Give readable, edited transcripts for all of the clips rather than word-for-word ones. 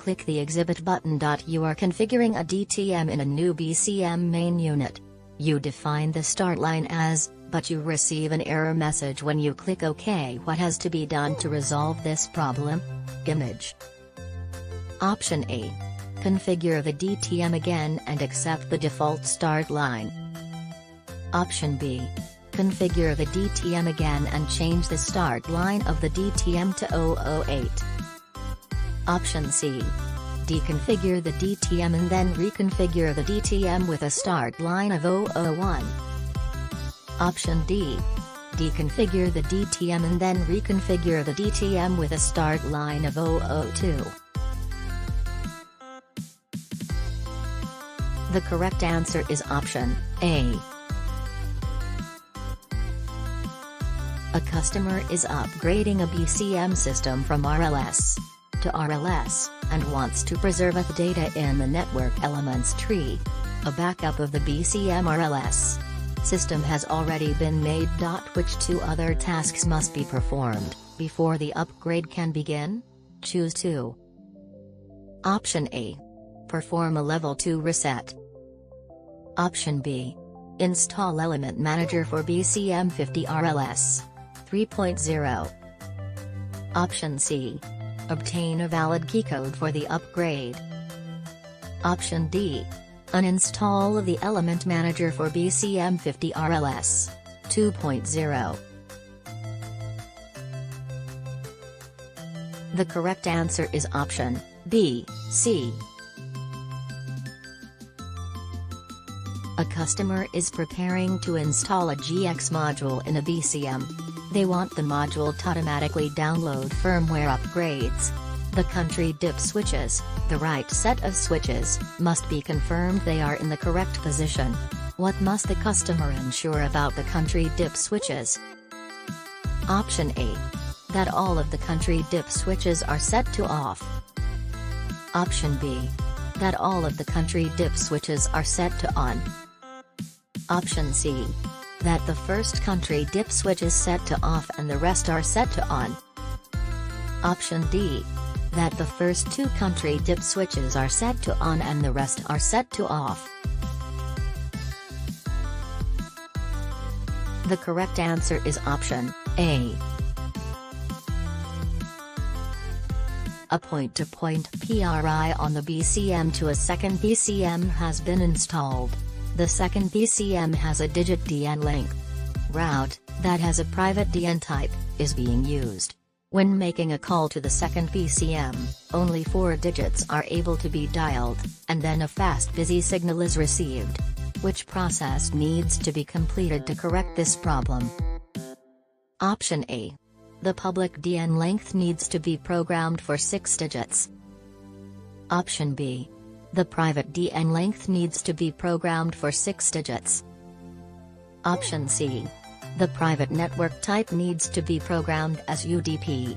click the Exhibit button. You are configuring a DTM in a new BCM main unit. You define the start line as, but you receive an error message when you click OK. What has to be done to resolve this problem? Image. Option A. Configure the DTM again and accept the default start line. Option B. Configure the DTM again and change the start line of the DTM to 008. Option C. Deconfigure the DTM and then reconfigure the DTM with a start line of 001. Option D. Deconfigure the DTM and then reconfigure the DTM with a start line of 002. The correct answer is option A. A customer is upgrading a BCM system from RLS to RLS, and wants to preserve the data in the network elements tree. A backup of the BCM RLS system has already been made. Which two other tasks must be performed before the upgrade can begin? Choose 2. Option A. Perform a level 2 reset. Option B. Install Element Manager for BCM50 RLS 3.0. Option C. Obtain a valid keycode for the upgrade. Option D. Uninstall the Element Manager for BCM50 RLS 2.0. The correct answer is option B, C. A customer is preparing to install a GX module in a BCM. They want the module to automatically download firmware upgrades. The country DIP switches, the right set of switches, must be confirmed they are in the correct position. What must the customer ensure about the country DIP switches? Option A. That all of the country DIP switches are set to off. Option B. That all of the country DIP switches are set to on. Option C. That the first country DIP switch is set to off and the rest are set to on. Option D. That the first 2 country DIP switches are set to on and the rest are set to off. The correct answer is option A. A point-to-point PRI on the BCM to a second BCM has been installed. The second BCM has a digit DN length. Route, that has a private DN type, is being used. When making a call to the second BCM, only 4 digits are able to be dialed, and then a fast busy signal is received. Which process needs to be completed to correct this problem? Option A. The public DN length needs to be programmed for 6 digits. Option B. The private DN length needs to be programmed for 6 digits. Option C. The private network type needs to be programmed as UDP.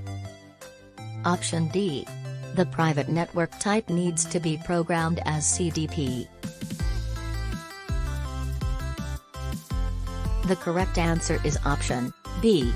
Option D. The private network type needs to be programmed as CDP. The correct answer is option B.